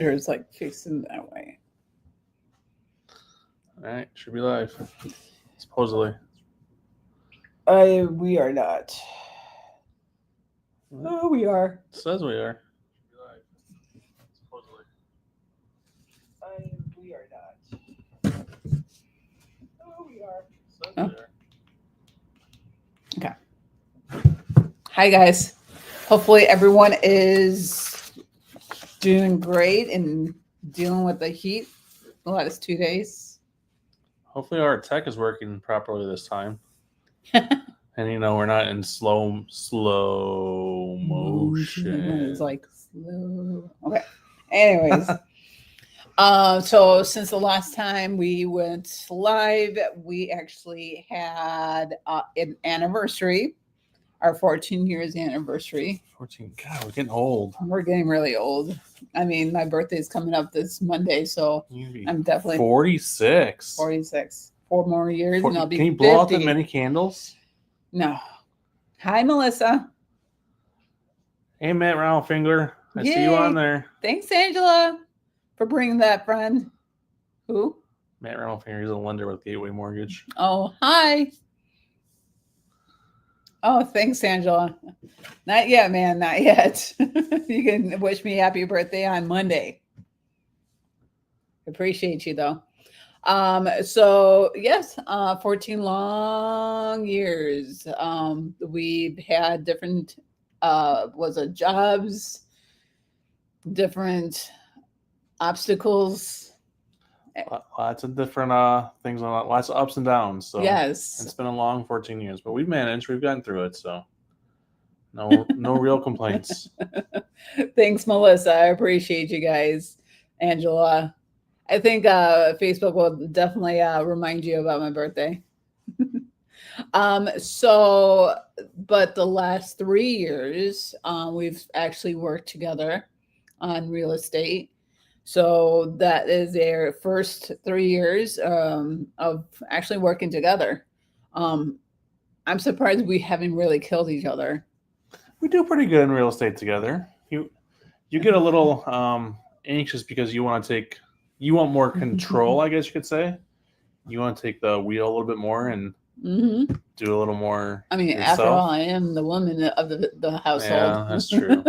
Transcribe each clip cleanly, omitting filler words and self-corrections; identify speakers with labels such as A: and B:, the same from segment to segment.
A: There's like facing that way.
B: All right, should be live. Supposedly.
A: We are not. Oh, we are.
B: It says we are. Supposedly.
A: We are not. Oh, we are.
B: It says we are.
A: Okay. Hi, guys. Hopefully, everyone is doing great and dealing with the heat the last 2 days.
B: Hopefully our tech is working properly this time. And we're not in slow motion.
A: It's like slow. Okay. Anyways. So since the last time we went live, we actually had an anniversary, our 14 years anniversary.
B: 14. God, we're getting old.
A: We're getting really old. I mean, my birthday's coming up this Monday, so I'm definitely
B: 46.
A: 46. 4 more years, and I'll be 50.
B: Can you blow out the many candles?
A: No. Hi, Melissa.
B: Hey, Matt Roundfinger. I see you on there.
A: Thanks, Angela, for bringing that friend. Who?
B: Matt Roundfinger. He's a lender with Gateway Mortgage.
A: Oh, hi. Oh, thanks, Angela. Not yet, man. Not yet. You can wish me happy birthday on Monday. Appreciate you, though. So yes, 14 long years. We've had different, jobs, different obstacles.
B: Lots of different things, lots of ups and downs. So
A: yes,
B: it's been a long 14 years, but we've managed. We've gotten through it, so no real complaints.
A: Thanks, Melissa. I appreciate you guys. Angela, I think Facebook will definitely remind you about my birthday. But the last 3 years, we've actually worked together on real estate. So that is their first 3 years of actually working together. I'm surprised we haven't really killed each other.
B: We do pretty good in real estate together. You get a little anxious because you want more control, I guess you could say. You want to take the wheel a little bit more and do a little more.
A: I mean, yourself. After all, I am the woman of the household.
B: Yeah, that's true.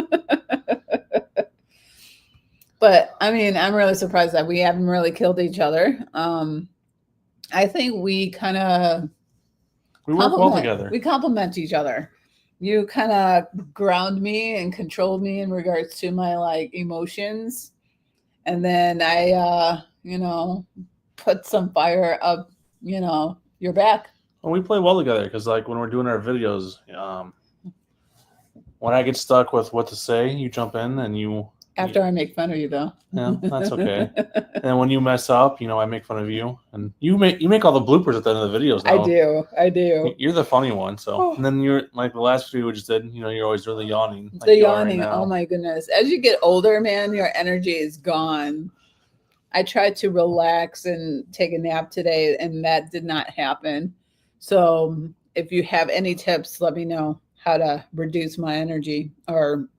A: But I mean, I'm really surprised that we haven't really killed each other. I think we work well together. We complement each other. You kind of ground me and controlled me in regards to my emotions, and then I, put some fire up, your back.
B: Well, we play well together because, when we're doing our videos, when I get stuck with what to say, you jump in and you.
A: After I make fun of you, though.
B: Yeah, that's okay. And when you mess up, I make fun of you, and you make all the bloopers at the end of the videos. Now.
A: I do.
B: You're the funny one. So, and then you're like the last video we just did. You're always really yawning.
A: The yawning. Right, oh my goodness! As you get older, man, your energy is gone. I tried to relax and take a nap today, and that did not happen. So, if you have any tips, let me know how to reduce my energy, or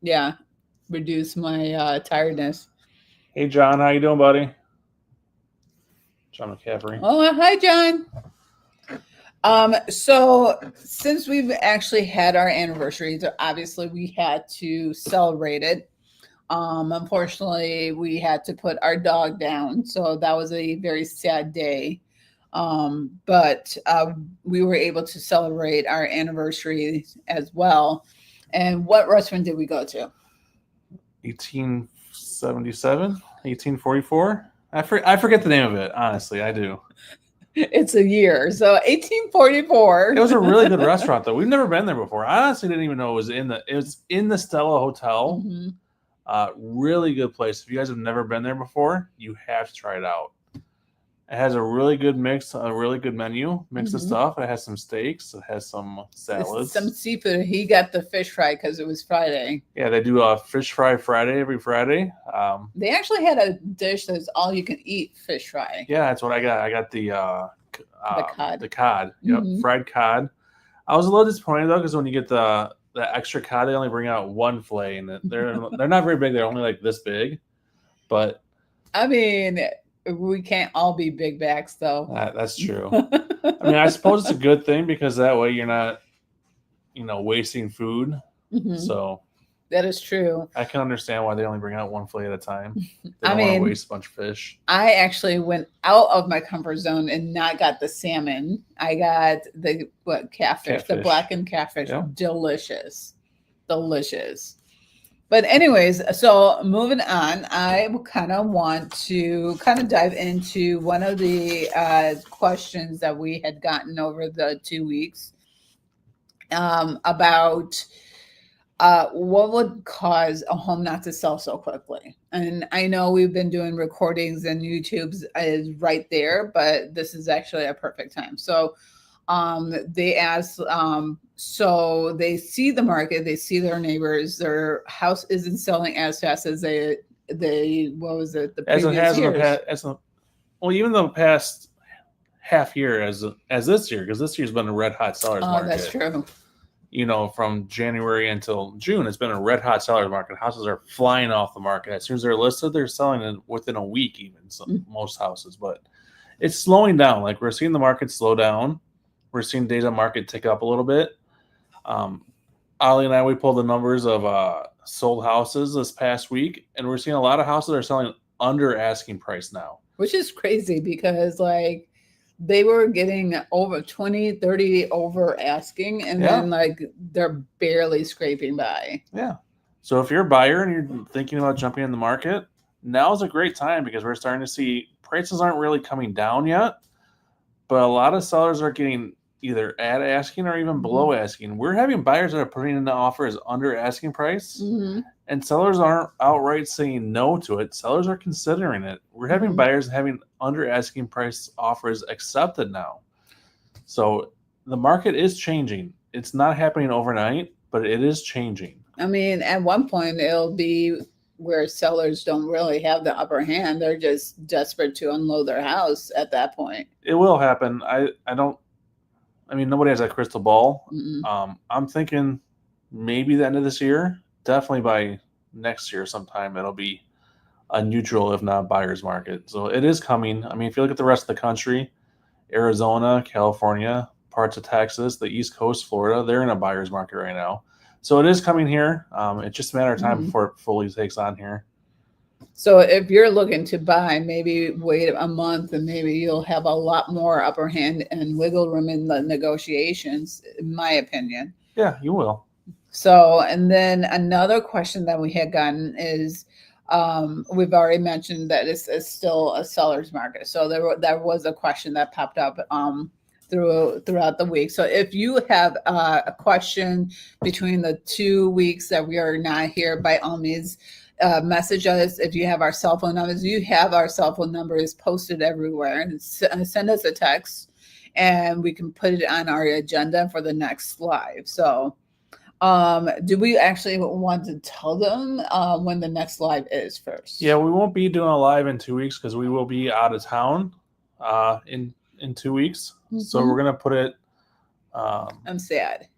A: reduce my tiredness.
B: Hey, John, how you doing, buddy? John McCaffrey.
A: Oh, hi, John. So since we've actually had our anniversary, obviously we had to celebrate it. Unfortunately, we had to put our dog down, so that was a very sad day. But we were able to celebrate our anniversary as well. And what restaurant did we go to?
B: 1877, 1844. I forget the name of it. Honestly, I do.
A: It's a year, so 1844.
B: It was a really good restaurant, though. We've never been there before. I honestly didn't even know it was in the Stella Hotel. Really good place. If you guys have never been there before, you have to try it out. It has a really good mix, a really good menu, mix of stuff. It has some steaks. It has some salads.
A: Some seafood. He got the fish fry because it was Friday.
B: Yeah, they do a fish fry Friday every Friday.
A: They actually had a dish that's all you can eat fish fry.
B: Yeah, that's what I got. I got the
A: cod.
B: The cod. Yep, fried cod. I was a little disappointed though because when you get the extra cod, they only bring out one fillet, and they're not very big. They're only like this big. But
A: I mean, we can't all be big backs, though.
B: That's true. I mean, I suppose it's a good thing because that way you're not, wasting food. Mm-hmm. So
A: that is true.
B: I can understand why they only bring out one fillet at a time. They don't want to waste a bunch of fish.
A: I actually went out of my comfort zone and not got the salmon. I got the catfish, the blackened catfish. Yep. Delicious. But anyways, so moving on, I kind of want to dive into one of the questions that we had gotten over the 2 weeks about what would cause a home not to sell so quickly. And I know we've been doing recordings and YouTube's is right there, but this is actually a perfect time. So they asked, so they see the market, they see their neighbors, their house isn't selling as fast as they what was it, the previous years.
B: Even the past half year as this year, because this year's been a red hot seller's market.
A: That's true.
B: From January until June, it's been a red hot seller's market. Houses are flying off the market. As soon as they're listed, they're selling within a week, even most houses. But it's slowing down. Like, we're seeing the market slow down. We're seeing days on market tick up a little bit. Aalia and I, we pulled the numbers of sold houses this past week, and we're seeing a lot of houses are selling under asking price now.
A: Which is crazy because, like, they were getting over 20, 30 over asking, and then, like, they're barely scraping by.
B: Yeah. So if you're a buyer and you're thinking about jumping in the market, now's a great time because we're starting to see prices aren't really coming down yet, but a lot of sellers are getting either at asking or even below asking. We're having buyers that are putting in the offers under asking price, and sellers aren't outright saying no to it. Sellers are considering it. We're having buyers having under asking price offers accepted now. So the market is changing. It's not happening overnight, but it is changing.
A: I mean, at one point it'll be where sellers don't really have the upper hand. They're just desperate to unload their house at that point.
B: It will happen. Nobody has that crystal ball. I'm thinking maybe the end of this year, definitely by next year sometime, it'll be a neutral, if not buyer's market. So it is coming. I mean, if you look at the rest of the country, Arizona, California, parts of Texas, the East Coast, Florida, they're in a buyer's market right now. So it is coming here. It's just a matter of time before it fully takes on here.
A: So if you're looking to buy, maybe wait a month and maybe you'll have a lot more upper hand and wiggle room in the negotiations, in my opinion.
B: Yeah, you will.
A: So, and then another question that we had gotten is, we've already mentioned that it's still a seller's market. So there was a question that popped up throughout the week. So if you have a question between the 2 weeks that we are not here, by all means, message us. If you have our cell phone numbers, our cell phone number is posted everywhere, and send us a text and we can put it on our agenda for the next live. So do we actually want to tell them when the next live is first?
B: Yeah, we won't be doing a live in 2 weeks because we will be out of town in 2 weeks. So we're going to put it.
A: I'm sad.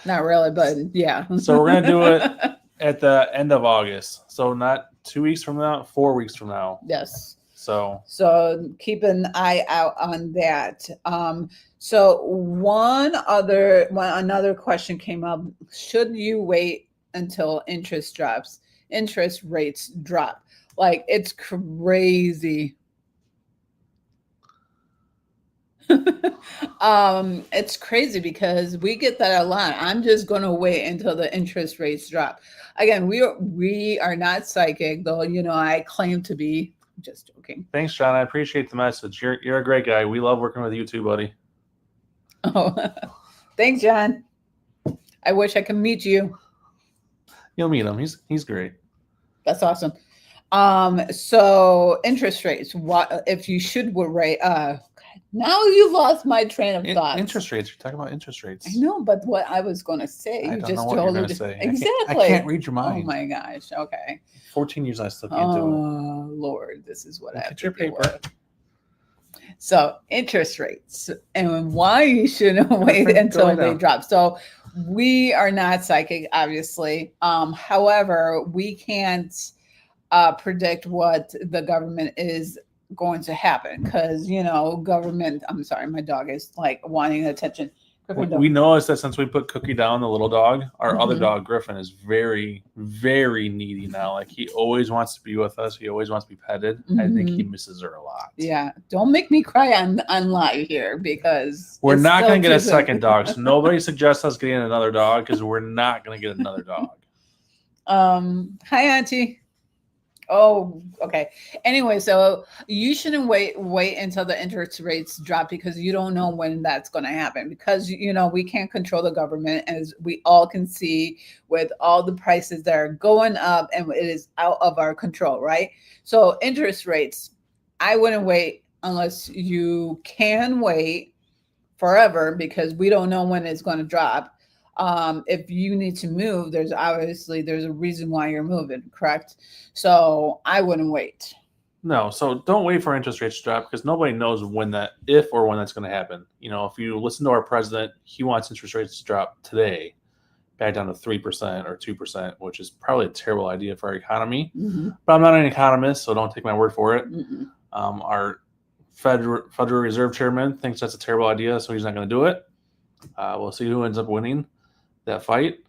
A: Not really, but yeah.
B: So we're going to do it at the end of August. So not 2 weeks from now, 4 weeks from now.
A: Yes.
B: So
A: keep an eye out on that. So another question came up. Should you wait until interest rates drop? Like, it's crazy. It's crazy because we get that a lot. I'm just going to wait until the interest rates drop. Again, we are not psychic, though, I claim to be. Just joking.
B: Thanks, John. I appreciate the message. You're a great guy. We love working with you too, buddy.
A: Oh, thanks, John. I wish I could meet you.
B: You'll meet him. He's great.
A: That's awesome. So interest rates. What if you should rate? Now you lost my train of thought.
B: Interest rates. You're talking about interest rates.
A: I know, but what I was going to say,
B: I don't know what you're going to say.
A: Exactly.
B: I can't read your mind.
A: Oh my gosh. Okay.
B: 14 years I stuck into it.
A: Oh Lord, this is what I have
B: Get
A: to
B: your
A: deal
B: paper.
A: with. So interest rates and why you shouldn't wait until they drop. So we are not psychic, obviously. However, we can't predict what the government is going to happen, because government. I'm sorry, my dog is like wanting attention.
B: We noticed that since we put Cookie down, the little dog, our other dog Griffin is very, very needy now. Like he always wants to be with us. He always wants to be petted. I think he misses her a lot.
A: Yeah, don't make me cry on live here, because
B: we're not going to get a second dog. So nobody suggests us getting another dog, because we're not going to get another dog.
A: Hi, Auntie. Oh, okay. Anyway, so you shouldn't wait until the interest rates drop, because you don't know when that's going to happen, because we can't control the government, as we all can see with all the prices that are going up, and it is out of our control, right? So interest rates, I wouldn't wait unless you can wait forever, because we don't know when it's going to drop. If you need to move, there's a reason why you're moving, correct? So I wouldn't wait.
B: No, so don't wait for interest rates to drop, because nobody knows if or when that's going to happen. If you listen to our president, he wants interest rates to drop today, back down to 3% or 2%, which is probably a terrible idea for our economy. But I'm not an economist, so don't take my word for it. Our Federal Reserve Chairman thinks that's a terrible idea, so he's not going to do it. We'll see who ends up winning that fight.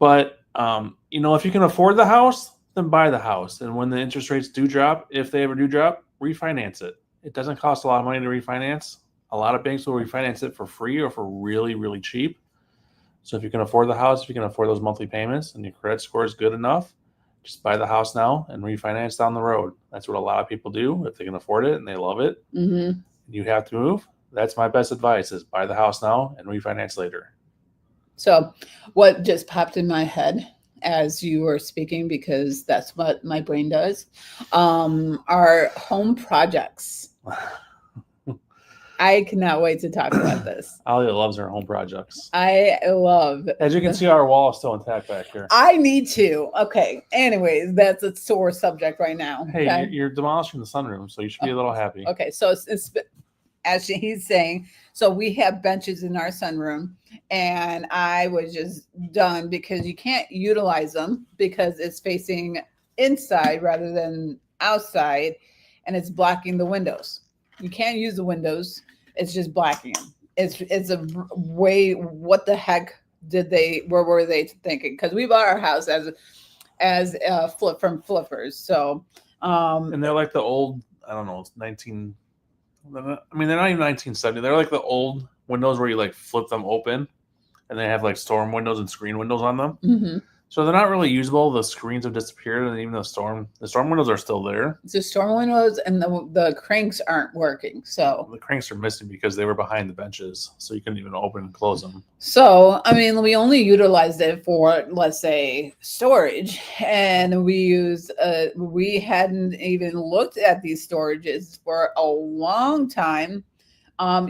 B: But if you can afford the house, then buy the house. And when the interest rates do drop, if they ever do drop, refinance it. It doesn't cost a lot of money to refinance. A lot of banks will refinance it for free or for really, really cheap. So if you can afford the house, if you can afford those monthly payments, and your credit score is good enough, just buy the house now and refinance down the road. That's what a lot of people do if they can afford it and they love it. You have to move. That's my best advice: is buy the house now and refinance later.
A: So what just popped in my head as you were speaking, because that's what my brain does, are home projects. I cannot wait to talk about this.
B: Aalia loves her home projects.
A: I love.
B: As you can see, our wall is still intact back here.
A: I need to. Okay. Anyways, that's a sore subject right now.
B: Hey,
A: okay?
B: you're demolishing the sunroom, so you should be a little happy.
A: Okay. So it's as he's saying, so we have benches in our sunroom, and I was just done, because you can't utilize them because it's facing inside rather than outside, and it's blocking the windows. You can't use the windows. It's just blocking them. It's a way. What the heck were they thinking? Because we bought our house as flip from flippers. So
B: and they're like the old, I don't know, it's 19. I mean, they're not even 1970. They're like the old windows where you like flip them open, and they have like storm windows and screen windows on them. So they're not really usable. The screens have disappeared, and even the storm windows are still there.
A: It's the storm windows, and the cranks aren't working. So
B: the cranks are missing because they were behind the benches, so you couldn't even open and close them.
A: So I mean, we only utilized it for, let's say, storage, and we hadn't even looked at these storages for a long time.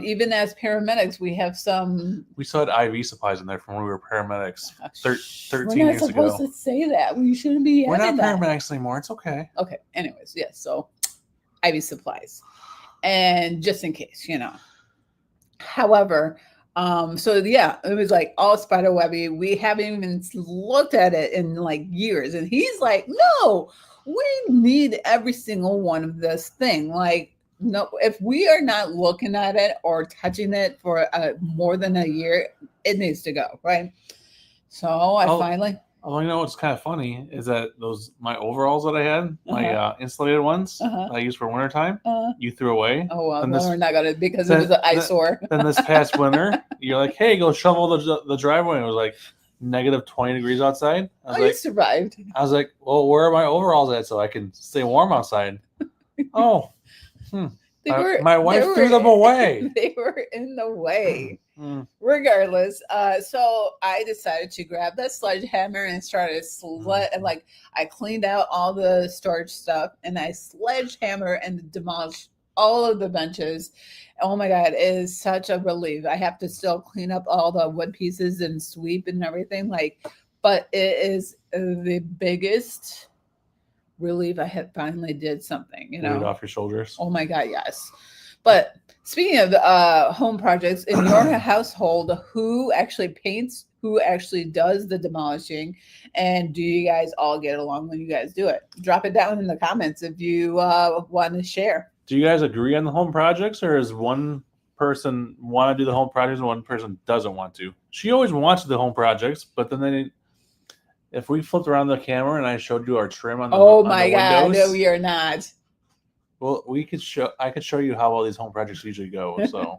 A: Even as paramedics, we have some.
B: We still had IV supplies in there from when we were paramedics 13
A: we're not
B: years ago.
A: supposed to say that. We shouldn't be.
B: We're not paramedics anymore. It's okay.
A: Okay. Anyways, yes. So, IV supplies, and just in case, However, so yeah, it was like all spider webby. We haven't even looked at it in like years, and he's like, "No, we need every single one of this thing." Like. No, if we are not looking at it or touching it for more than a year, it needs to go, right? So finally.
B: Although, what's kind of funny is that my overalls that I had, my insulated ones that I used for wintertime, you threw away.
A: Oh, well, we're not going to, because it was an eyesore.
B: Then this past winter, you're like, hey, go shovel the driveway. And it was like negative 20 degrees outside.
A: You survived.
B: I was like, well, where are my overalls at so I can stay warm outside? Oh. My wife threw them away.
A: They were in the way. Regardless, so I decided to grab that sledgehammer and started like I cleaned out all the storage stuff, and I sledgehammer and demolished all of the benches. Oh my God, it is such a relief. I have to still clean up all the wood pieces and sweep and everything, but it is the biggest relief. I had finally did something,
B: Weight off your shoulders.
A: Oh my God, yes. But speaking of home projects in your household, who actually paints? Who actually does the demolishing? And do you guys all get along when you guys do it? Drop it down in the comments if you want to share.
B: Do you guys agree on the home projects, or is one person want to do the home projects and one person doesn't want to? She always wants the home projects, but then if we flipped around the camera and I showed you our trim on the
A: God, no, we are not.
B: Well, I could show you how all these home projects usually go. So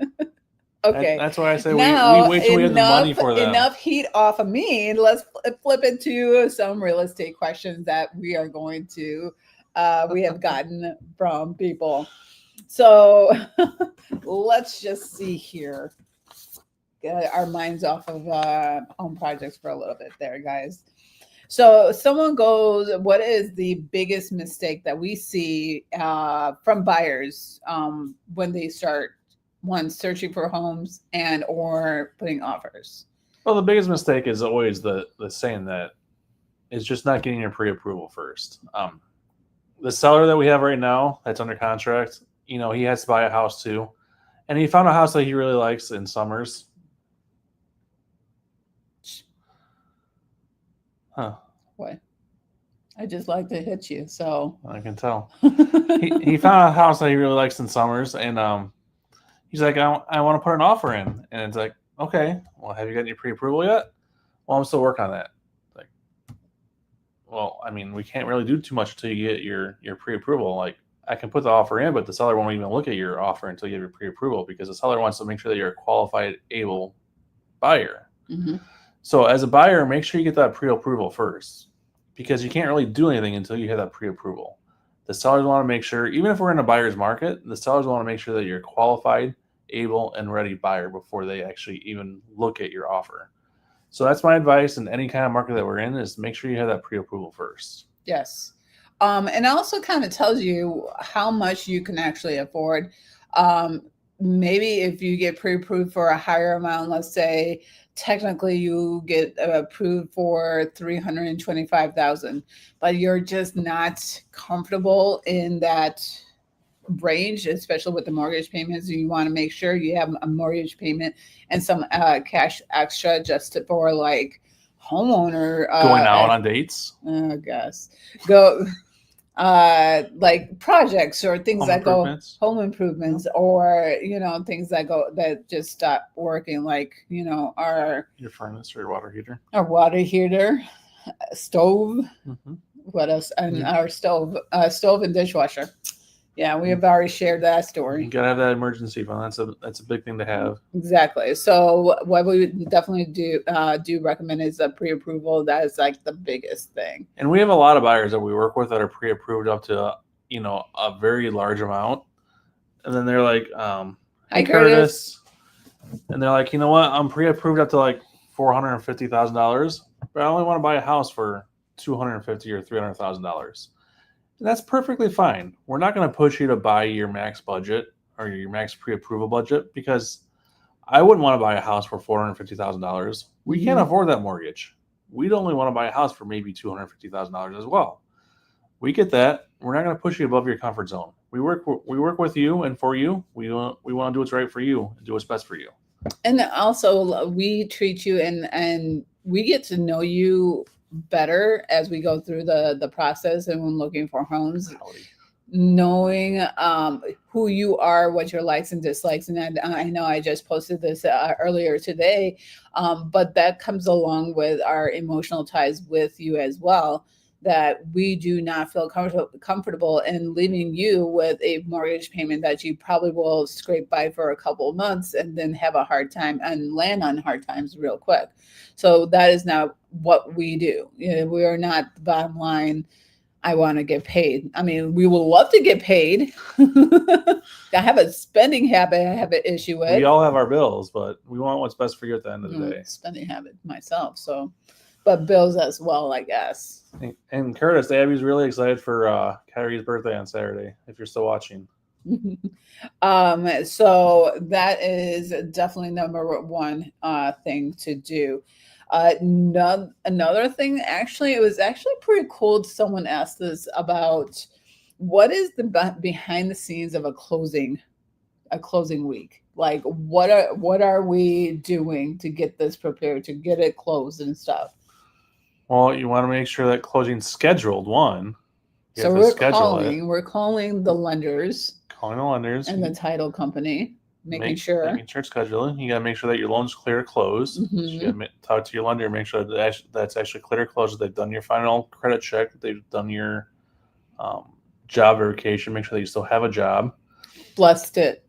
A: okay,
B: that's why I say
A: now,
B: we wait till we have the money for them.
A: Enough heat off of me. Let's flip into some real estate questions that we are going to we have gotten from people. So let's just see here. Get our minds off of home projects for a little bit there, guys. So someone goes, what is the biggest mistake that we see from buyers when they start searching for homes and or putting offers?
B: Well, the biggest mistake is always the saying that is just not getting your pre-approval first. The seller that we have right now that's under contract, he has to buy a house too. And he found a house that he really likes in Summers. Huh.
A: What? I just like to hit you, so
B: I can tell. he found a house that he really likes in Summers, and he's like, I want to put an offer in. And it's like, okay, well, have you gotten your pre-approval yet? Well, I'm still working on that. Like, well, I mean, we can't really do too much until you get your pre-approval. Like, I can put the offer in, but the seller won't even look at your offer until you have your pre-approval, because the seller wants to make sure that you're a qualified, able buyer.
A: Mm-hmm.
B: So as a buyer, make sure you get that pre-approval first, because you can't really do anything until you have that pre-approval. The sellers want to make sure, even if we're in a buyer's market, the sellers want to make sure that you're a qualified, able, and ready buyer before they actually even look at your offer. So that's my advice in any kind of market that we're in, is make sure you have that pre-approval first.
A: Yes. And also kind of tells you how much you can actually afford. Maybe if you get pre-approved for a higher amount, let's say technically you get approved for $325,000, but you're just not comfortable in that range, especially with the mortgage payments. You want to make sure you have a mortgage payment and some cash extra just for like homeowner
B: going out on dates.
A: I guess go. Like projects or things that go home improvements, or things that just stop working, like your
B: furnace or
A: our water heater, stove.
B: Mm-hmm.
A: What else? And our stove and dishwasher. Yeah, we have already shared that story.
B: You gotta have that emergency fund. That's a big thing to have.
A: Exactly. So what we definitely do recommend is a pre-approval. That is like the biggest thing.
B: And we have a lot of buyers that we work with that are pre-approved up to a very large amount, and then they're like, "Hey, Curtis," and they're like, "You know what? I'm pre-approved up to like $450,000, but I only want to buy a house for $250,000 or $300,000." And that's perfectly fine. We're not going to push you to buy your max budget or your max pre-approval budget, because I wouldn't want to buy a house for $450,000. We can't afford that mortgage. We'd only want to buy a house for maybe $250,000 as well. We get that. We're not going to push you above your comfort zone. We work with you and for you. We want to do what's right for you and do what's best for you.
A: And also, we treat you and we get to know you better as we go through the process and when looking for homes. Knowing who you are, what your likes and dislikes. And I know I just posted this earlier today, but that comes along with our emotional ties with you as well, that we do not feel comfortable in leaving you with a mortgage payment that you probably will scrape by for a couple of months and then have a hard time and land on hard times real quick. So that is not what we do. We are not the bottom line. I want to get paid. I mean, we would love to get paid. I have a spending habit I have an issue with.
B: We all have our bills, but we want what's best for you at the end of the day.
A: Spending habit myself. So, but bills as well, I guess.
B: And Curtis, Abby's really excited for Kyrie's birthday on Saturday, if you're still watching.
A: So that is definitely number one thing to do. Another thing, actually, it was actually pretty cool. Someone asked us about what is the behind the scenes of a closing a closing week? Like, what are we doing to get this prepared, to get it closed and stuff?
B: Well, you want to make sure that closing's scheduled.
A: So we're calling the lenders.
B: Calling the lenders.
A: And the title company. Making sure
B: it's scheduled. You got to make sure that your loan's clear close. So you got to talk to your lender, make sure that's actually clear close. They've done your final credit check. They've done your job verification. Make sure that you still have a job.
A: Blessed it,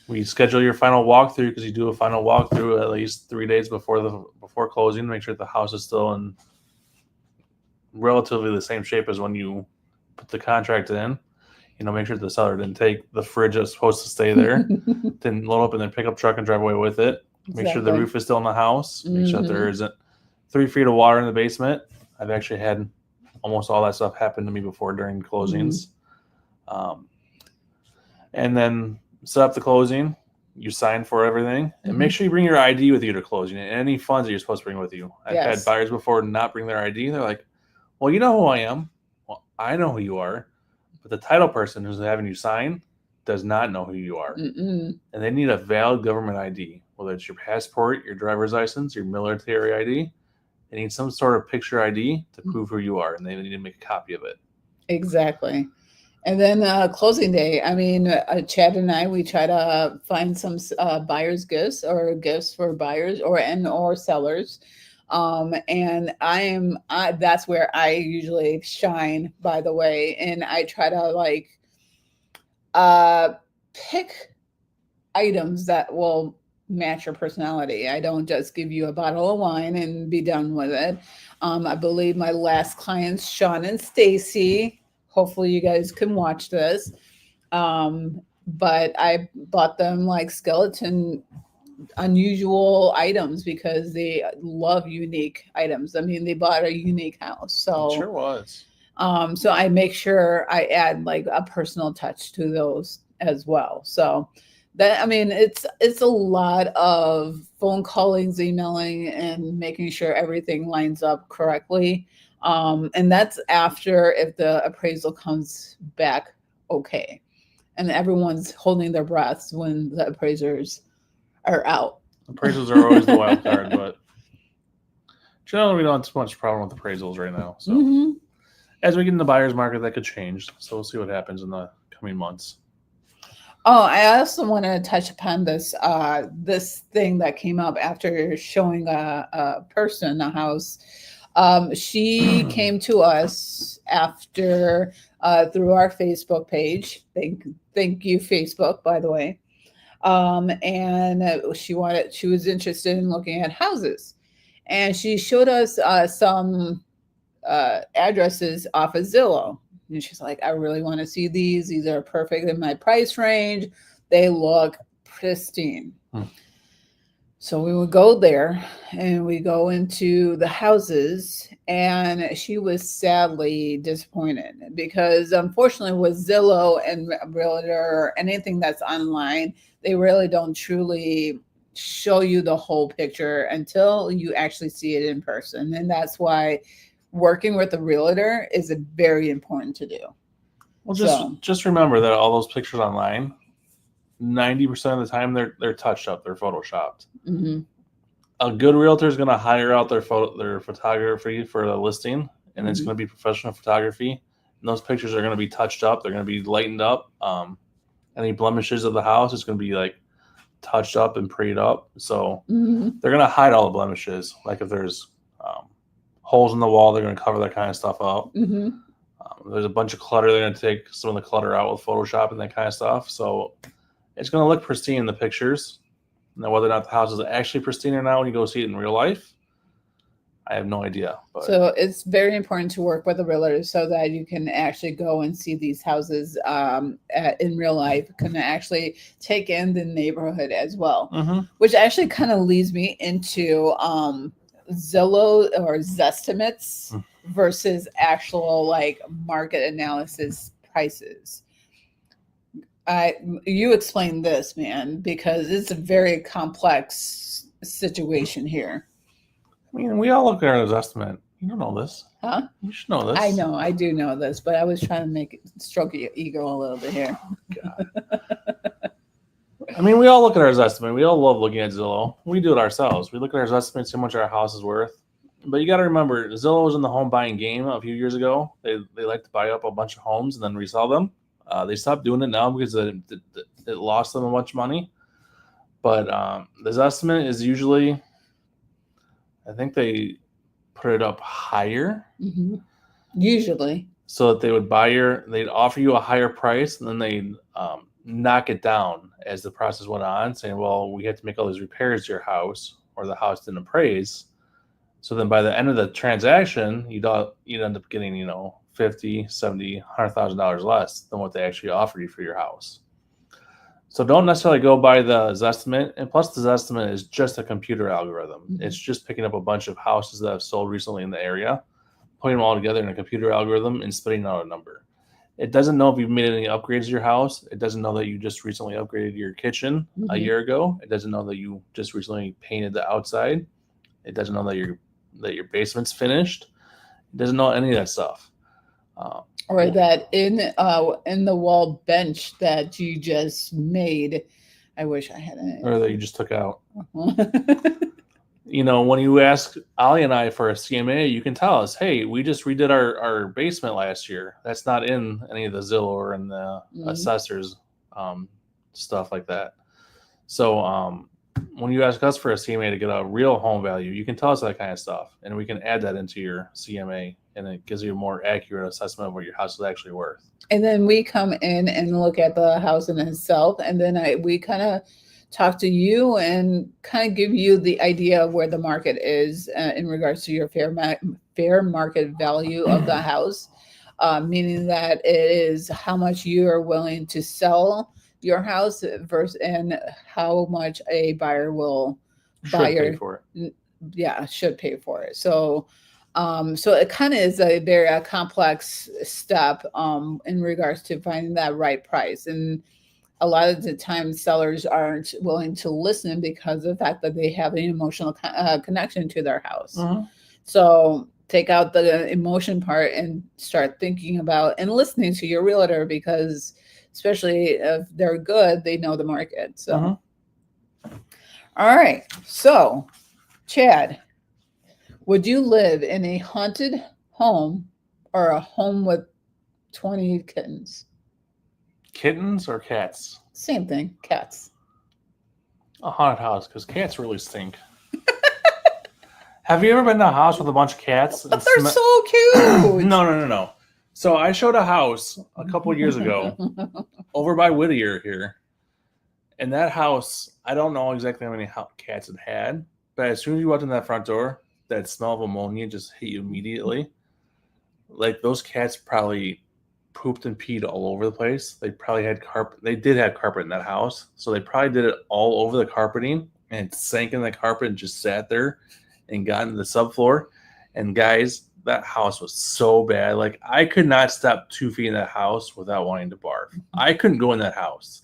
B: We schedule your final walkthrough, because you do a final walkthrough at least 3 days before closing. Make sure the house is still in relatively the same shape as when you put the contract in. Make sure the seller didn't take the fridge that's supposed to stay there, didn't load up in their pickup truck and drive away with it. Make sure the roof is still in the house. Make sure that there isn't 3 feet of water in the basement. I've actually had almost all that stuff happen to me before during closings. And then set up the closing. You sign for everything, and make sure you bring your ID with you to closing and any funds that you're supposed to bring with you. I've had buyers before not bring their ID. They're like, well, you know who I am. Well, I know who you are. But the title person who's having you sign does not know who you are. And they need a valid government ID, whether it's your passport, your driver's license, your military ID. They need some sort of picture ID to prove who you are, and they need to make a copy of it.
A: Exactly. And then closing day, Chad and I, we try to find some buyer's gifts or gifts for buyers or sellers. And that's where I usually shine, by the way. And I try to pick items that will match your personality. I don't just give you a bottle of wine and be done with it. I believe my last clients, Sean and Stacy, hopefully you guys can watch this. But I bought them skeleton unusual items because they love unique items. They bought a unique house. So
B: it sure was.
A: So I make sure I add a personal touch to those as well. So that, it's a lot of phone callings, emailing, and making sure everything lines up correctly. And that's after if the appraisal comes back okay. And everyone's holding their breaths when the appraisers are out.
B: Appraisals are always the wild card, but generally we don't have too much problem with appraisals right now. So as we get in the buyer's market, that could change. So we'll see what happens in the coming months.
A: Oh, I also want to touch upon this thing that came up after showing a person a house. She came to us after through our Facebook page. Thank you, Facebook, by the way. And she was interested in looking at houses, and she showed us some addresses off of Zillow. And she's like, I really want to see these. These are perfect in my price range. They look pristine. So we would go there and we go into the houses, and she was sadly disappointed because unfortunately with Zillow and Realtor or anything that's online, they really don't truly show you the whole picture until you actually see it in person. And that's why working with a realtor is very important to do.
B: Well, just remember that all those pictures online, 90% of the time they're touched up, they're photoshopped. A good realtor is going to hire out their photography for the listing, and it's going to be professional photography. And those pictures are going to be touched up. They're going to be lightened up. Any blemishes of the house is going to be touched up and preyed up. So they're going to hide all the blemishes. Like if there's holes in the wall, they're going to cover that kind of stuff up. There's a bunch of clutter. They're going to take some of the clutter out with Photoshop and that kind of stuff. So it's going to look pristine in the pictures. Now, whether or not the house is actually pristine or not when you go see it in real life, I have no idea. But.
A: So it's very important to work with a realtor so that you can actually go and see these houses in real life, can actually take in the neighborhood as well, which actually kind of leads me into Zillow or Zestimates versus actual market analysis prices. You explain this, man, because it's a very complex situation here.
B: We all look at our estimate You don't know this.
A: Huh?
B: You should know this.
A: I know. I do know this, but I was trying to stroke your ego a little bit here.
B: Oh, God. I mean, we all look at our estimate. We all love looking at Zillow. We do it ourselves. We look at our estimate, see how much our house is worth. But you got to remember, Zillow was in the home buying game a few years ago. They like to buy up a bunch of homes and then resell them. They stopped doing it now because it lost them a bunch of money. But this estimate is usually, I think they put it up higher.
A: Mm-hmm. Usually.
B: So that they would they'd offer you a higher price, and then they'd knock it down as the process went on, saying, well, we had to make all these repairs to your house, or the house didn't appraise. So then by the end of the transaction, you'd end up getting, $50,000, $70,000, $100,000 less than what they actually offered you for your house. So don't necessarily go by the Zestimate. And plus, the Zestimate is just a computer algorithm. Mm-hmm. It's just picking up a bunch of houses that have sold recently in the area, putting them all together in a computer algorithm and spitting out a number. It doesn't know if you've made any upgrades to your house. It doesn't know that you just recently upgraded your kitchen a year ago. It doesn't know that you just recently painted the outside. It doesn't know that your basement's finished. It doesn't know any of that stuff.
A: Or that in the wall bench that you just made. I wish I had it.
B: Or that you just took out. When you ask Aalia and I for a CMA, you can tell us, hey, we just redid our basement last year. That's not in any of the Zillow or in the assessors stuff like that. So when you ask us for a CMA to get a real home value, you can tell us that kind of stuff, and we can add that into your CMA, and it gives you a more accurate assessment of what your house is actually worth.
A: And then we come in and look at the house in itself, and then we kind of talk to you and kind of give you the idea of where the market is in regards to your fair market value of the house, meaning that it is how much you are willing to sell your house versus and how much a buyer will
B: pay for it.
A: Yeah, should pay for it. So it kind of is a very complex step in regards to finding that right price. And a lot of the time sellers aren't willing to listen because of the fact that they have an emotional connection to their house. Uh-huh. So take out the emotion part and start thinking about and listening to your realtor, because especially if they're good, they know the market. So, uh-huh. All right. So, Chad, would you live in a haunted home or a home with 20 kittens?
B: Kittens or cats?
A: Same thing. Cats.
B: A haunted house, because cats really stink. Have you ever been in a house with a bunch of cats?
A: But they're so cute.
B: No. So I showed a house a couple of years ago over by Whittier here. And that house, I don't know exactly how many cats it had, but as soon as you walked in that front door, that smell of ammonia just hit you immediately. Like, those cats probably pooped and peed all over the place. They probably had carpet. They did have carpet in that house, so they probably did it all over the carpeting, and it sank in the carpet and just sat there and got into the subfloor. And guys, that house was so bad. Like, I could not step 2 feet in that house without wanting to barf. I couldn't go in that house.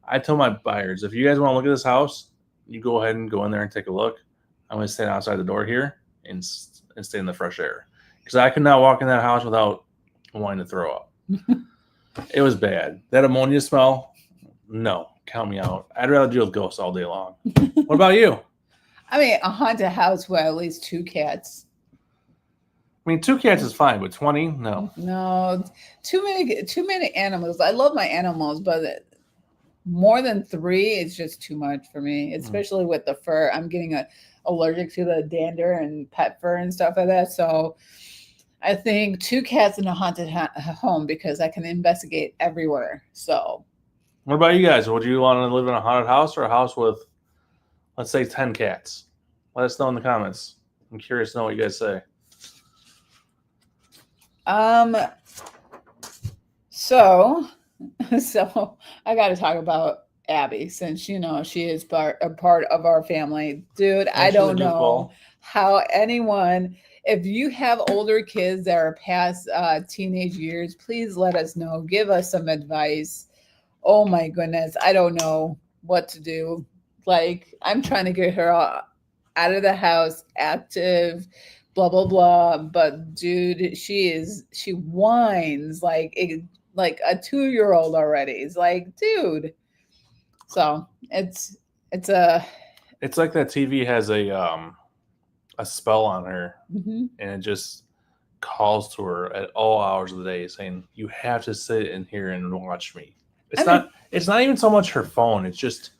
B: I told my buyers, if you guys want to look at this house, you go ahead and go in there and take a look. I'm going to stand outside the door here and stay in the fresh air, because I could not walk in that house without wanting to throw up. It was bad. That ammonia smell, no, count me out. I'd rather deal with ghosts all day long. What about you?
A: I mean, a haunted house with at least 2 cats.
B: I mean, 2 cats is fine, but 20, no.
A: No, too many animals. I love my animals, but more than 3 is just too much for me, especially with the fur. I'm getting allergic to the dander and pet fur and stuff like that. So I think 2 cats in a haunted home, because I can investigate everywhere. So
B: what about you guys? Would you want to live in a haunted house or a house with, let's say, 10 cats? Let us know in the comments. I'm curious to know what you guys say.
A: So I got to talk about Abby, since she is a part of our family. Dude, I don't know how anyone, if you have older kids that are past teenage years, please let us know. Give us some advice. Oh my goodness, I don't know what to do. Like, I'm trying to get her out of the house, active, blah blah blah. But dude, she whines like a 2-year-old already. It's like, dude. So it's
B: like that TV has a spell on her, and it just calls to her at all hours of the day, saying, "You have to sit in here and watch me." It's not even so much her phone; it's just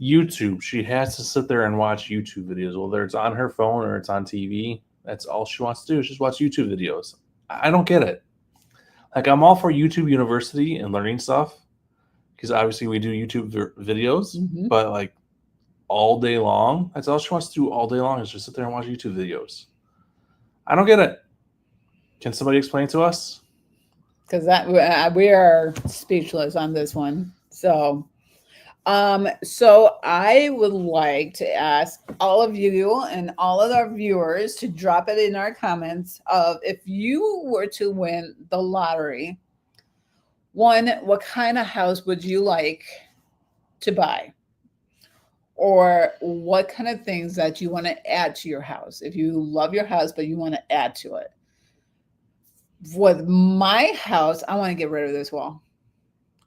B: YouTube. She has to sit there and watch YouTube videos, whether it's on her phone or it's on TV. That's all she wants to do is just watch YouTube videos. I don't get it. Like, I'm all for YouTube University and learning stuff, because obviously we do YouTube videos, but like all day long, that's all she wants to do all day long is just sit there and watch YouTube videos. I don't get it. Can somebody explain it to us?
A: Because we are speechless on this one. So I would like to ask all of you and all of our viewers to drop it in our comments of, if you were to win the lottery, one, what kind of house would you like to buy? Or what kind of things that you want to add to your house? If you love your house, but you want to add to it. With my house, I want to get rid of this wall.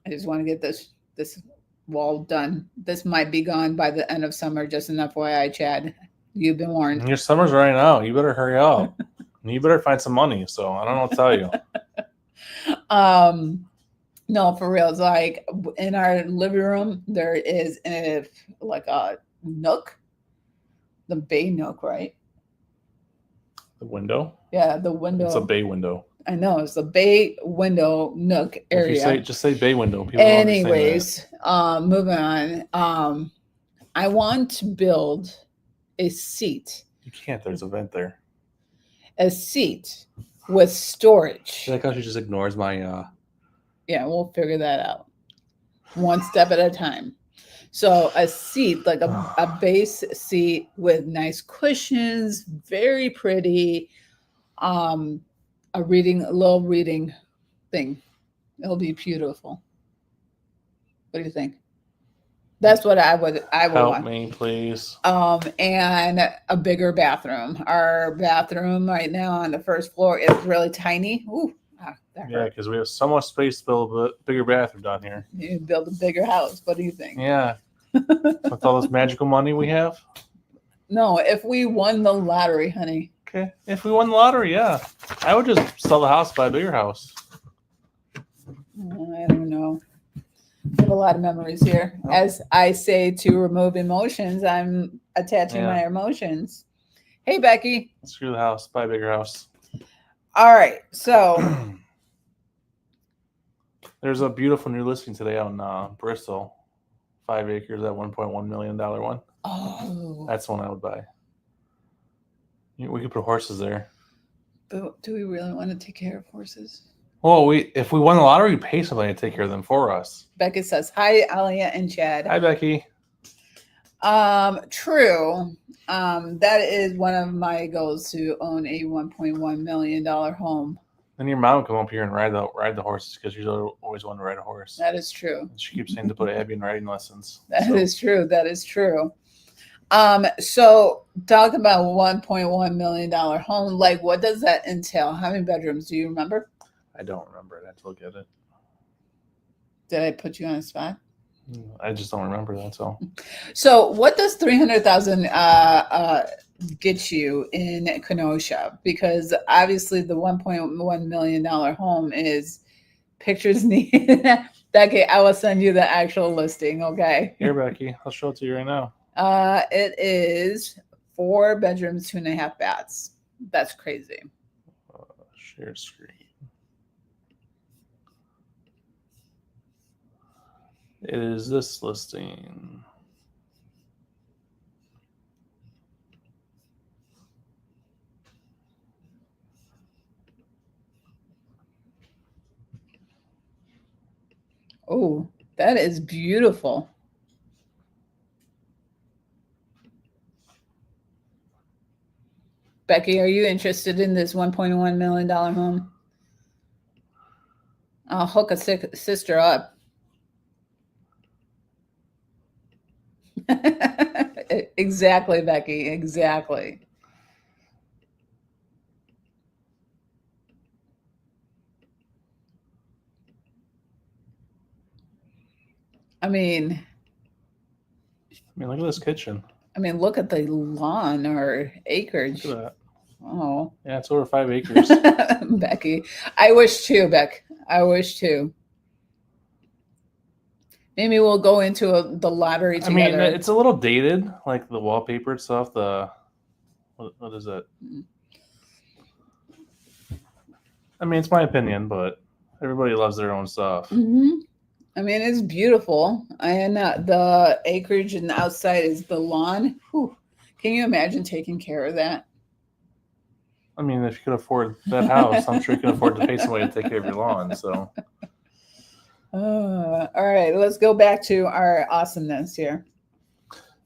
A: I just want to get this wall done. This might be gone by the end of summer. Just an FYI, Chad. You've been warned.
B: Your summer's right now. You better hurry up. You better find some money. So I don't know what to tell
A: you. No, for real. It's like in our living room, there is a nook, the bay nook, right?
B: The window?
A: Yeah, the window.
B: It's a bay window.
A: I know, it's the bay window nook area.
B: If you just say bay window.
A: People anyways, moving on. I want to build a seat.
B: You can't. There's a vent there.
A: A seat with storage.
B: I like how she just ignores my...
A: Yeah, we'll figure that out. One step at a time. So a seat, like a base seat with nice cushions, very pretty. A little reading thing. It'll be beautiful. What do you think? That's what I would
B: Help
A: want.
B: Me, please.
A: And a bigger bathroom. Our bathroom right now on the first floor is really tiny. Ooh.
B: Yeah, because we have so much space to build a bigger bathroom down here.
A: You build a bigger house. What do you think?
B: Yeah. With all this magical money we have?
A: No, if we won the lottery, honey.
B: Okay. If we won the lottery, yeah. I would just sell the house, buy a bigger house.
A: I don't know. I have a lot of memories here. Oh. As I say, to remove emotions, I'm attaching my emotions. Hey, Becky.
B: Screw the house. Buy a bigger house.
A: All right, so
B: there's a beautiful new listing today on Bristol, 5 acres at $1.1 million one.
A: Oh,
B: that's one I would buy. We could put horses there.
A: But do we really want to take care of horses?
B: Well, if we won the lottery, we pay somebody to take care of them for us.
A: Becca says, "Hi, Aalia and Chad."
B: Hi, Becky.
A: True. That is one of my goals, to own a $1.1 million home.
B: Then your mom would come up here and ride the horses, because she's always wanted to ride a horse.
A: That is true.
B: And she keeps saying to put Abby in riding lessons.
A: That is true. That is true. So talking about $1.1 million home, like, what does that entail? How many bedrooms do you remember?
B: I don't remember. I have to look at it.
A: Did I put you on a spot?
B: I just don't remember that.
A: So what does $300,000 get you in Kenosha? Because obviously the $1.1 million home is pictures needed. Becky, I will send you the actual listing. Okay.
B: Here, Becky, I'll show it to you right now.
A: It is 4 bedrooms, 2.5 baths. That's crazy.
B: Share screen. It is this listing.
A: Oh, that is beautiful. Becky, are you interested in this $1.1 million home? I'll hook a sister up. Exactly, Becky. Exactly. I mean,
B: look at this kitchen.
A: I mean, look at the lawn or acreage.
B: Look at that.
A: Oh.
B: Yeah, it's over 5 acres.
A: Becky. I wish too, Beck. I wish too. Maybe we'll go into the lottery together.
B: I mean, it's a little dated, like the wallpaper and stuff. What is it? I mean, it's my opinion, but everybody loves their own stuff.
A: Mm-hmm. I mean, it's beautiful. And the acreage and the outside is the lawn. Whew. Can you imagine taking care of that?
B: I mean, if you could afford that house, I'm sure you can afford to pay somebody to take care of your lawn. So,
A: all right, let's go back to our awesomeness here.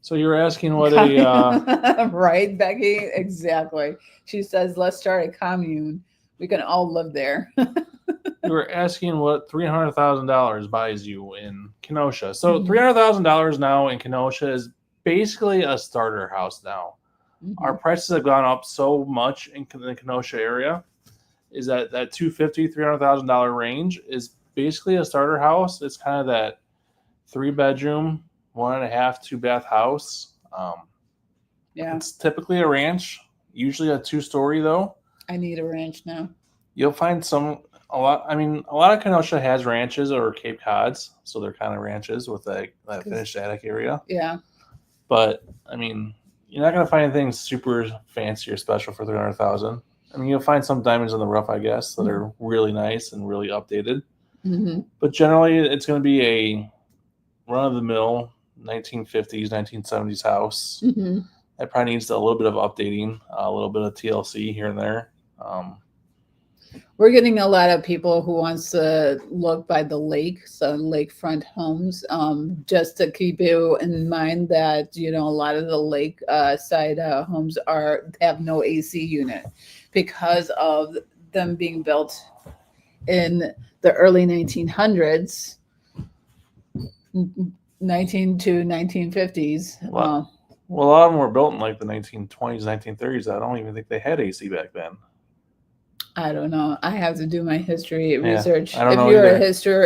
B: So you're asking what a
A: right, Becky? Exactly. She says, "Let's start a commune. We can all live there."
B: You were asking what $300,000 buys you in Kenosha. So $300,000 now in Kenosha is basically a starter house now. Mm-hmm. Our prices have gone up so much in the Kenosha area. Is that $250,000, $300,000 range is basically a starter house. It's kind of that 3-bedroom, 1.5, 2-bath house. Yeah, it's typically a ranch, usually a 2-story though.
A: I need a ranch now.
B: You'll find a lot of Kenosha has ranches or Cape Cods, so they're kind of ranches with that finished attic area.
A: Yeah.
B: But I mean, you're not going to find anything super fancy or special for $300,000. I mean, you'll find some diamonds in the rough, I guess, that are really nice and really updated. Mm-hmm. But generally, it's going to be a run-of-the-mill 1950s, 1970s house. Mm-hmm. That probably needs a little bit of updating, a little bit of TLC here and there.
A: We're getting a lot of people who wants to look by the lake, so lakefront homes. Just to keep you in mind that a lot of the lake side homes have no AC unit because of them being built in the early 1900s, 19 to 1950s.
B: Well, a lot of them were built in like the 1920s, 1930s. I don't even think they had AC back then.
A: I don't know. I have to do my history research.
B: I don't know
A: if you're
B: either.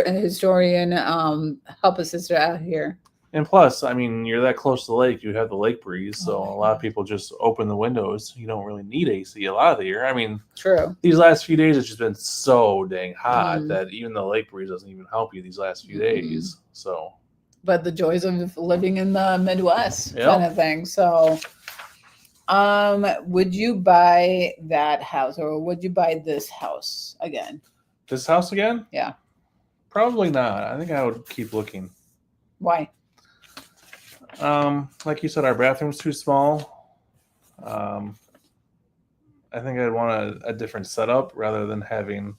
A: a historian, help a sister out here.
B: And plus, I mean, you're that close to the lake. You have the lake breeze, so a lot of people just open the windows. You don't really need AC a lot of the year. I mean,
A: true.
B: These last few days, it's just been so dang hot that even the lake breeze doesn't even help you these last few days. So,
A: but the joys of living in the Midwest kind of thing. So, would you buy that house or would you buy this house again?
B: This house again?
A: Yeah.
B: Probably not. I think I would keep looking.
A: Why?
B: Like you said, our bathroom's too small. I think I'd want a different setup rather than having.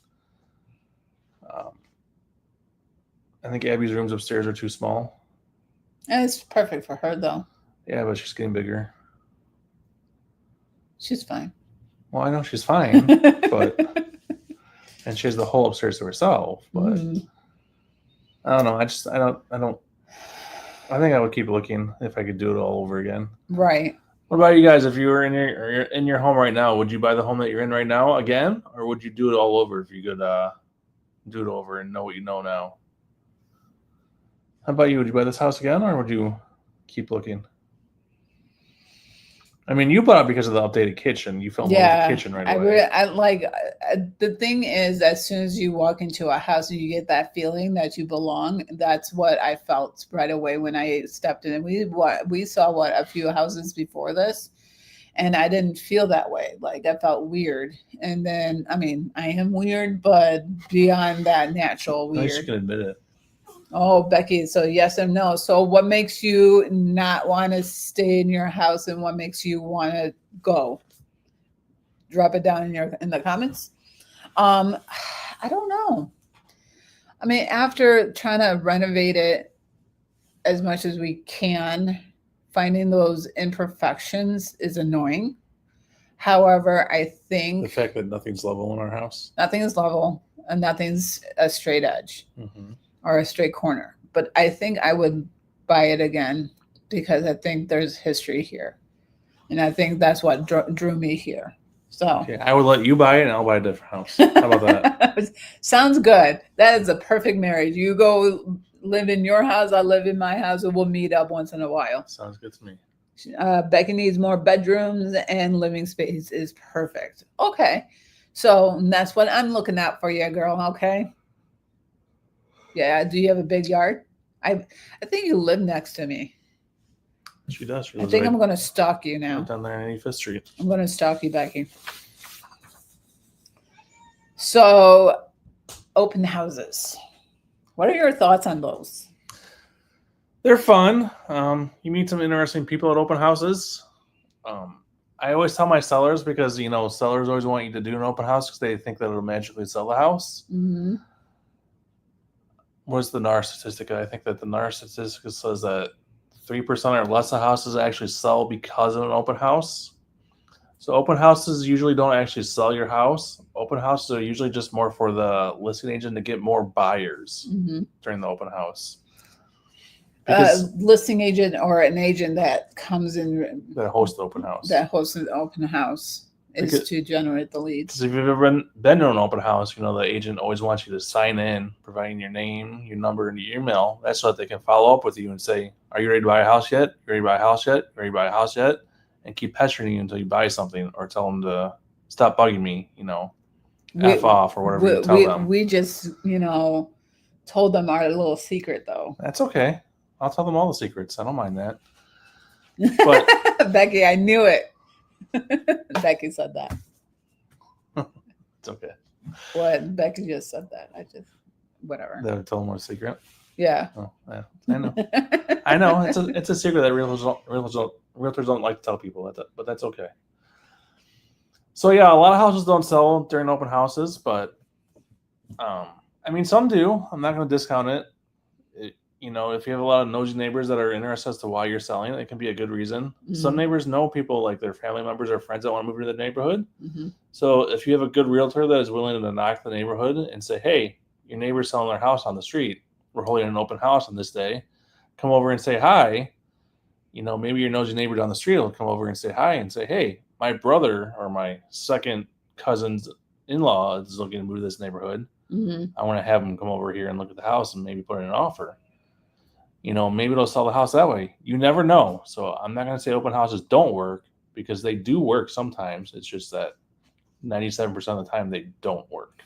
B: I think Abby's rooms upstairs are too small.
A: And it's perfect for her, though.
B: Yeah, but she's getting bigger.
A: She's fine.
B: Well, I know she's fine, but and she has the whole upstairs to herself. But I don't know. I think I would keep looking if I could do it all over again.
A: Right.
B: What about you guys? If you were in your home right now, would you buy the home that you're in right now again, or would you do it all over if you could do it over and know what you know now? How about you? Would you buy this house again, or would you keep looking? I mean, you bought it because of the updated kitchen. You fell in love with the kitchen right away.
A: The thing is, as soon as you walk into a house and you get that feeling that you belong, that's what I felt right away when I stepped in. We saw a few houses before this, and I didn't feel that way. Like, I felt weird. And then, I mean, I am weird, but beyond that, natural weird.
B: At least you can admit it.
A: Oh, Becky, so yes and no. So what makes you not want to stay in your house and what makes you want to go? Drop it down in the comments. I don't know. I mean, after trying to renovate it as much as we can, finding those imperfections is annoying. However, I think
B: the fact that nothing's level in our house.
A: Nothing is level and nothing's a straight edge. Mm-hmm. Or a straight corner. But I think I would buy it again because I think there's history here. And I think that's what drew me here. So
B: okay, I would let you buy it and I'll buy a different house. How about that?
A: Sounds good. That is a perfect marriage. You go live in your house. I live in my house. And we'll meet up once in a while.
B: Sounds good to me.
A: Becky needs more bedrooms and living space is perfect. Okay. So that's what I'm looking at for you, girl. Okay. Yeah. Do you have a big yard? I think you live next to me.
B: She does.
A: I think I'm going to stalk you now.
B: Right down there on 85th Street.
A: I'm going to stalk you, Becky. So, open houses. What are your thoughts on those?
B: They're fun. You meet some interesting people at open houses. I always tell my sellers because, sellers always want you to do an open house because they think that it'll magically sell the house.
A: Mm-hmm.
B: What's the NAR statistic? I think that the NAR statistic says that 3% or less of houses actually sell because of an open house. So open houses usually don't actually sell your house. Open houses are usually just more for the listing agent to get more buyers during the open house.
A: Listing agent or an agent that comes in
B: that hosts the open house.
A: That hosts the open house is to generate the leads.
B: Because if you've ever been to an open house, the agent always wants you to sign in, providing your name, your number, and your email. That's so that they can follow up with you and say, "Are you ready to buy a house yet? You ready to buy a house yet? You ready to buy a house yet?" And keep pestering you until you buy something, or tell them to stop bugging me. F off or whatever you tell them.
A: We just told them our little secret though.
B: That's okay. I'll tell them all the secrets. I don't mind that. But
A: Becky, I knew it. Becky said that.
B: It's okay.
A: What? Becky just said that. Whatever.
B: That would tell them what secret?
A: Yeah.
B: Oh, yeah. I know. I know. It's a secret that realtors don't like to tell people, but that's okay. So yeah, a lot of houses don't sell during open houses, but some do. I'm not going to discount it. If you have a lot of nosy neighbors that are interested as to why you're selling, it can be a good reason. Mm-hmm. Some neighbors know people, like their family members or friends that want to move into the neighborhood. Mm-hmm. So if you have a good realtor that is willing to knock the neighborhood and say, "Hey, your neighbor's selling their house on the street. We're holding an open house on this day. Come over and say hi." Maybe your nosy neighbor down the street will come over and say hi and say, "Hey, my brother or my second cousin's in-law is looking to move to this neighborhood. Mm-hmm. I want to have him come over here and look at the house and maybe put in an offer." Maybe they'll sell the house that way. You never know. So I'm not going to say open houses don't work, because they do work sometimes. It's just that 97% of the time they don't work.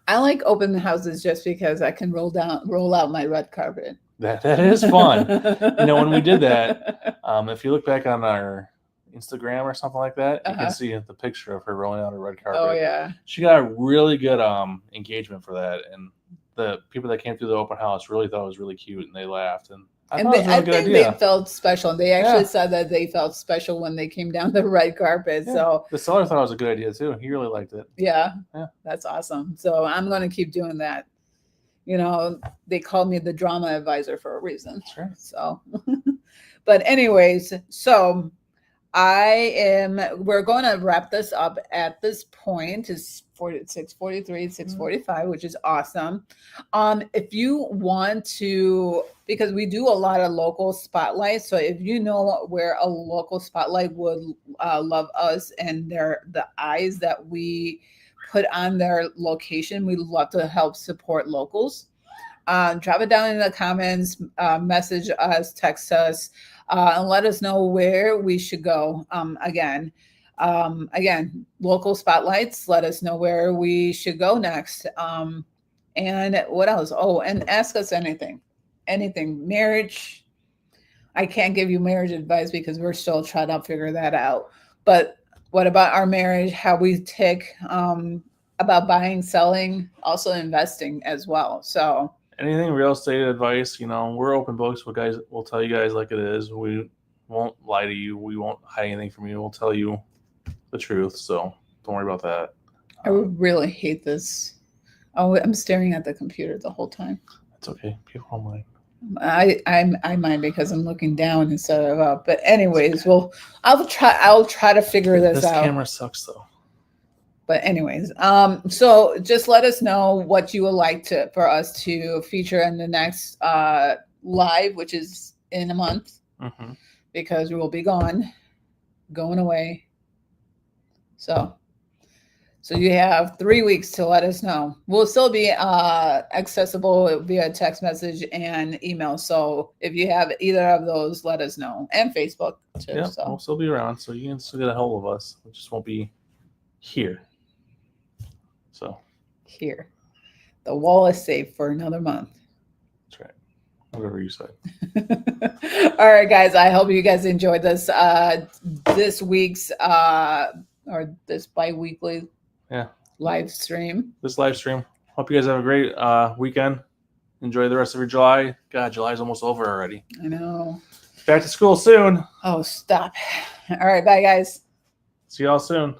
A: I like open houses just because I can roll out my red carpet.
B: That is fun. When we did that, if you look back on our Instagram or something like that, you can see the picture of her rolling out a red carpet.
A: Oh yeah.
B: She got a really good engagement for that, and the people that came through the open house really thought it was really cute, and they laughed. And I think
A: they felt special. They actually said that they felt special when they came down the red carpet. Yeah. So
B: the seller thought it was a good idea too. He really liked it.
A: Yeah. That's awesome. So I'm going to keep doing that. They called me the drama advisor for a reason.
B: Sure.
A: So, but anyways, so we're going to wrap this up at this point. It's 6:43, 6:45, which is awesome. If you want to, because we do a lot of local spotlights, so if you know where a local spotlight would love us and the eyes that we put on their location, we love to help support locals. Drop it down in the comments, message us, text us, and let us know where we should go. Again, local spotlights, let us know where we should go next. And what else? Oh, and ask us anything. Marriage. I can't give you marriage advice because we're still trying to figure that out. But what about our marriage? How we tick about buying, selling, also investing as well. So
B: anything real estate advice, we're open books. We'll tell you guys like it is. We won't lie to you. We won't hide anything from you. We'll tell you the truth. So don't worry about that.
A: I really hate this. Oh, I'm staring at the computer the whole time.
B: It's okay. People don't mind.
A: I mind because I'm looking down instead of up. But anyways, I'll try to figure this out.
B: This camera sucks though.
A: But anyways, so just let us know what you would like for us to feature in the next live, which is in a month, because we will be going away. So So you have 3 weeks to let us know. We'll still be accessible via text message and email. So if you have either of those, let us know. And Facebook too.
B: Yeah,
A: so.
B: we'll still be around, so you can still get a hold of us. We just won't be here. So
A: here. The wall is safe for another month.
B: That's right. Whatever you said.
A: All right, guys. I hope you guys enjoyed this this week's or this bi-weekly live stream.
B: This live stream. Hope you guys have a great weekend. Enjoy the rest of your July. God, July's almost over already.
A: I know.
B: Back to school soon.
A: Oh, stop. All right, bye, guys.
B: See y'all soon.